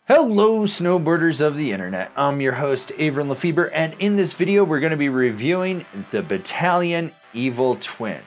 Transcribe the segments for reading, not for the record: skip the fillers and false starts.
Hello snowboarders of the internet, I'm your host Avran LeFeber, and in this video we're going to be reviewing the Bataleon Evil Twin.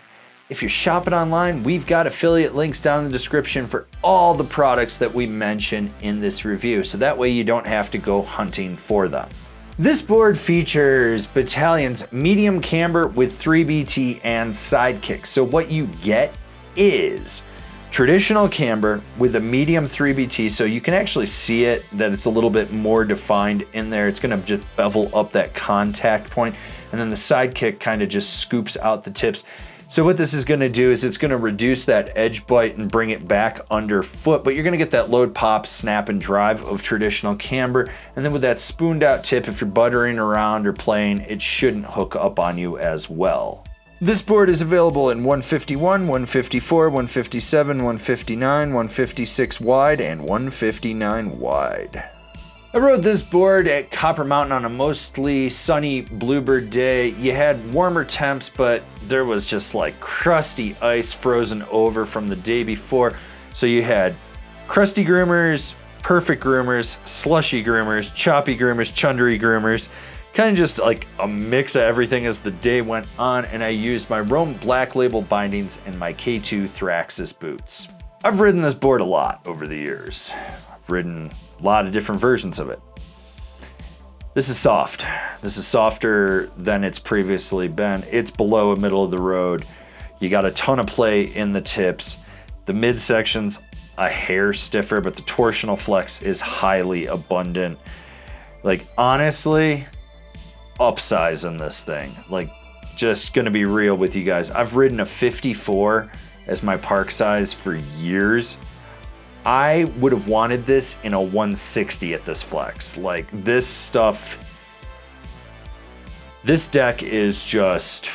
If you're shopping online, we've got affiliate links down in the description for all the products that we mention in this review, so that way you don't have to go hunting for them. This board features Bataleon's medium camber with 3BT and sidekick. So what you get is traditional camber with a medium 3BT, so you can actually see it, that it's a little bit more defined in there. It's gonna just bevel up that contact point, and then the sidekick kind of just scoops out the tips. So what this is gonna do is it's gonna reduce that edge bite and bring it back underfoot, but you're gonna get that load, pop, snap, and drive of traditional camber. And then with that spooned out tip, if you're buttering around or playing, it shouldn't hook up on you as well. This board is available in 151, 154, 157, 159, 156 wide, and 159 wide. I rode this board at Copper Mountain on a mostly sunny bluebird day. You had warmer temps, but there was just like crusty ice frozen over from the day before. So you had crusty groomers, perfect groomers, slushy groomers, choppy groomers, chundery groomers. Kind of just like a mix of everything as the day went on, and I used my Rome Black Label bindings and my K2 Thraxis boots. I've ridden this board a lot over the years. I've ridden a lot of different versions of it. This is soft. This is softer than it's previously been. It's below a middle of the road. You got a ton of play in the tips. The midsection's a hair stiffer, but the torsional flex is highly abundant. Like, honestly, upsizing this thing. Like, just gonna be real with you guys. I've ridden a 54 as my park size for years. I would have wanted this in a 160 at this flex. Like, this stuff, this deck is just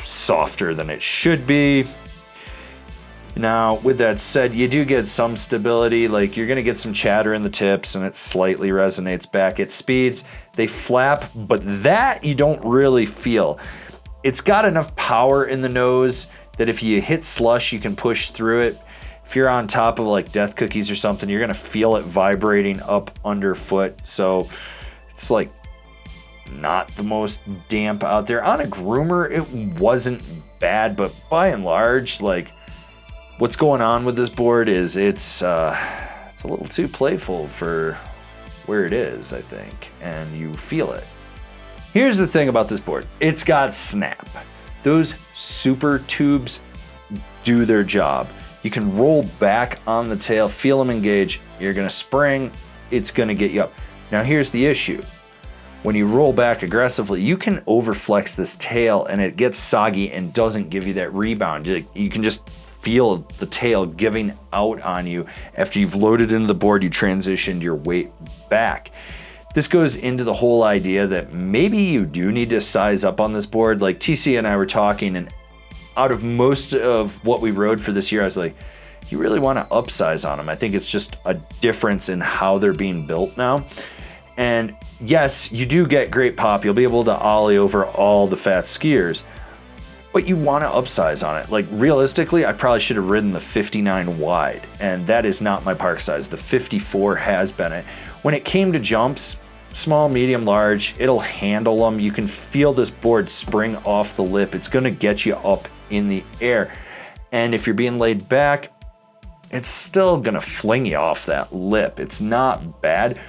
softer than it should be. Now, with that said, you do get some stability. Like, you're gonna get some chatter in the tips and it slightly resonates back at speeds. They flap, but that you don't really feel. It's got enough power in the nose that if you hit slush, you can push through it. If you're on top of like death cookies or something, you're gonna feel it vibrating up underfoot. So it's like not the most damp out there. On a groomer, it wasn't bad, but by and large, like, what's going on with this board is it's a little too playful for where it is, I think, and you feel it. Here's the thing about this board. It's got snap. Those super tubes do their job. You can roll back on the tail, feel them engage. You're gonna spring, it's gonna get you up. Now here's the issue. When you roll back aggressively, you can overflex this tail and it gets soggy and doesn't give you that rebound. You can just feel the tail giving out on you. After you've loaded into the board, you transitioned your weight back. This goes into the whole idea that maybe you do need to size up on this board. Like, TC and I were talking, and out of most of what we rode for this year, I was like, you really want to upsize on them. I think it's just a difference in how they're being built now. And yes, you do get great pop. You'll be able to ollie over all the fat skiers, but you want to upsize on it. Like, realistically, I probably should have ridden the 59 wide, and that is not my park size. The 54 has been it. When it came to jumps, small, medium, large, it'll handle them. You can feel this board spring off the lip. It's gonna get you up in the air. And if you're being laid back, it's still gonna fling you off that lip. It's not bad,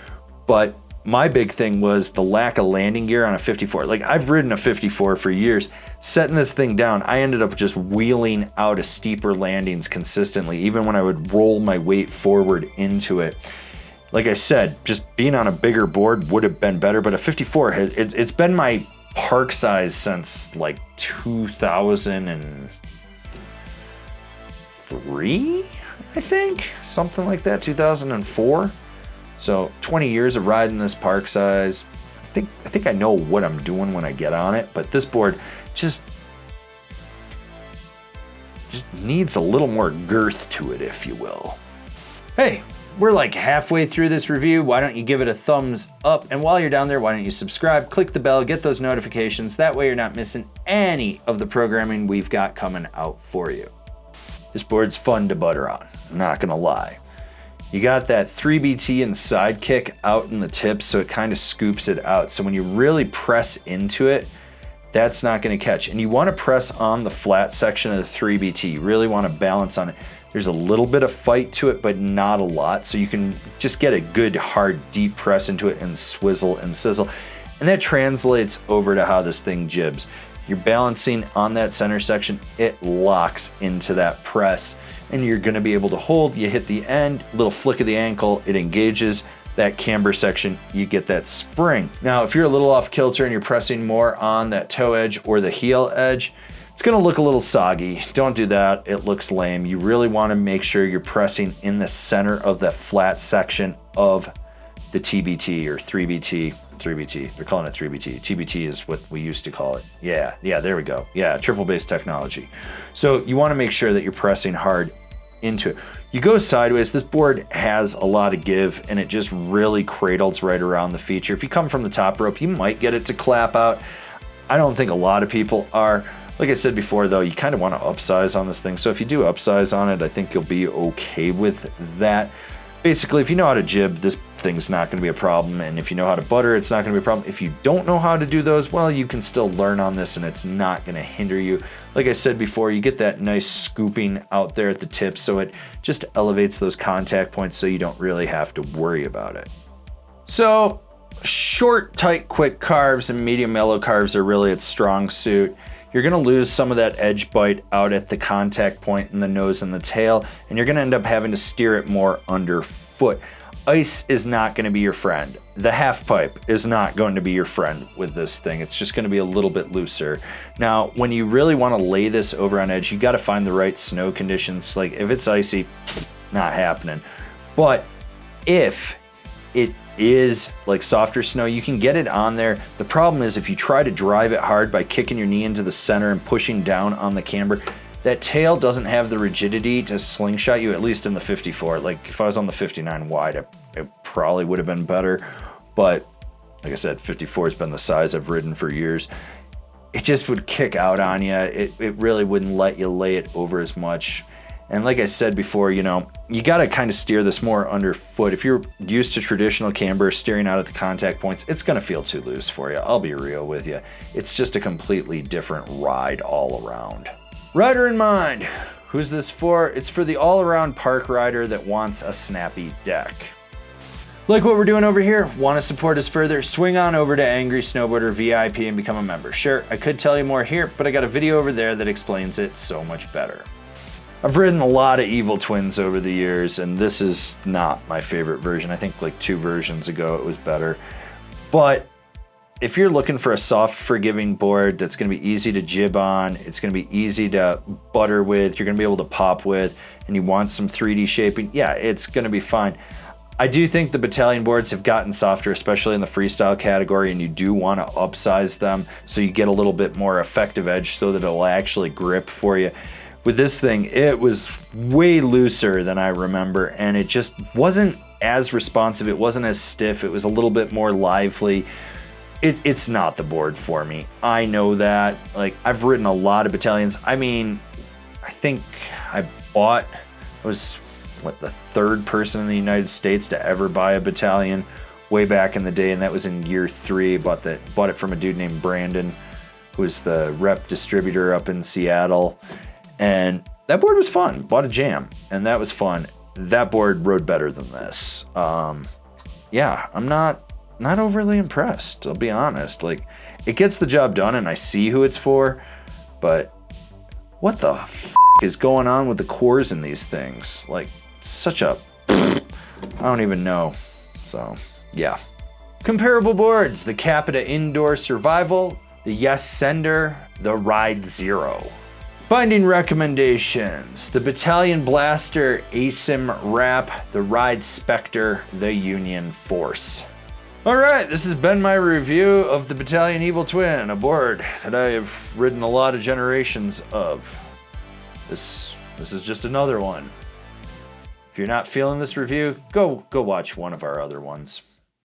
but my big thing was the lack of landing gear on a 54. Like, I've ridden a 54 for years. Setting this thing down, I ended up just wheeling out of steeper landings consistently, even when I would roll my weight forward into it. Like I said, just being on a bigger board would have been better, but a 54, it's been my park size since like 2003, I think, something like that, 2004. So 20 years of riding this park size. I think I know what I'm doing when I get on it, but this board just needs a little more girth to it, if you will. Hey, we're like halfway through this review. Why don't you give it a thumbs up? And while you're down there, why don't you subscribe, click the bell, get those notifications. That way you're not missing any of the programming we've got coming out for you. This board's fun to butter on, I'm not gonna lie. You got that 3BT and sidekick out in the tips, so it kind of scoops it out. So when you really press into it, that's not going to catch. And you want to press on the flat section of the 3BT. You really want to balance on it. There's a little bit of fight to it, but not a lot. So you can just get a good, hard, deep press into it and swizzle and sizzle. And that translates over to how this thing jibs. You're balancing on that center section, it locks into that press, and you're going to be able to hold. You hit the end, little flick of the ankle, it engages that camber section, you get that spring. Now, if you're a little off kilter and you're pressing more on that toe edge or the heel edge, it's gonna look a little soggy. Don't do that, it looks lame. You really wanna make sure you're pressing in the center of the flat section of the TBT or 3BT. 3BT, they're calling it 3BT. TBT is what we used to call it. Yeah, there we go. Yeah, triple base technology. So you wanna make sure that you're pressing hard into it. You go sideways, this board has a lot of give and it just really cradles right around the feature. If you come from the top rope, you might get it to clap out. I don't think a lot of people are. Like I said before though, you kind of want to upsize on this thing. So if you do upsize on it, I think you'll be okay with that. Basically, if you know how to jib, this thing's not going to be a problem. And if you know how to butter, it's not going to be a problem. If you don't know how to do those, well, you can still learn on this and it's not going to hinder you. Like I said before, you get that nice scooping out there at the tip, so it just elevates those contact points so you don't really have to worry about it. So short, tight, quick carves and medium mellow carves are really its strong suit. You're gonna lose some of that edge bite out at the contact point in the nose and the tail, and you're gonna end up having to steer it more underfoot. Ice is not gonna be your friend. The half pipe is not going to be your friend with this thing. It's just gonna be a little bit looser. Now, when you really wanna lay this over on edge, you gotta find the right snow conditions. Like if it's icy, not happening. But if it is like softer snow, you can get it on there. The problem is if you try to drive it hard by kicking your knee into the center and pushing down on the camber, that tail doesn't have the rigidity to slingshot you, at least in the 54. Like if I was on the 59 wide, it probably would have been better. But like I said, 54 has been the size I've ridden for years. It just would kick out on you. It really wouldn't let you lay it over as much. And like I said before, you know, you got to kind of steer this more underfoot. If you're used to traditional camber, steering out at the contact points, it's going to feel too loose for you. I'll be real with you. It's just a completely different ride all around. Rider in mind. Who's this for? It's for the all-around park rider that wants a snappy deck. Like what we're doing over here? Want to support us further? Swing on over to Angry Snowboarder VIP and become a member. Sure, I could tell you more here, but I got a video over there that explains it so much better. I've ridden a lot of Evil Twins over the years, and this is not my favorite version. I think like 2 versions ago it was better. But if you're looking for a soft, forgiving board that's going to be easy to jib on, it's going to be easy to butter with, you're going to be able to pop with, and you want some 3D shaping, yeah, it's going to be fine. I do think the Bataleon boards have gotten softer, especially in the freestyle category, and you do want to upsize them so you get a little bit more effective edge so that it'll actually grip for you. With this thing, it was way looser than I remember, and it just wasn't as responsive, it wasn't as stiff, it was a little bit more lively. It's not the board for me. I know that. Like, I've ridden a lot of Bataleons. I mean, I think I was the 3rd person in the United States to ever buy a Bataleon way back in the day, and that was in year 3. Bought it from a dude named Brandon, who was the rep distributor up in Seattle. And that board was fun. Bought a Jam, and that was fun. That board rode better than this. Yeah, I'm not overly impressed, I'll be honest. Like, it gets the job done, and I see who it's for, but what the f*** is going on with the cores in these things? Like, such a... I don't even know. So, yeah. Comparable boards: the Capita Indoor Survival, the Yes Sender, the Ride Zero. Binding recommendations: the Bataleon Blaster ASIM Wrap, the Ride Specter, the Union Force. Alright, this has been my review of the Bataleon Evil Twin, a board that I have ridden a lot of generations of. This is just another one. If you're not feeling this review, go watch one of our other ones.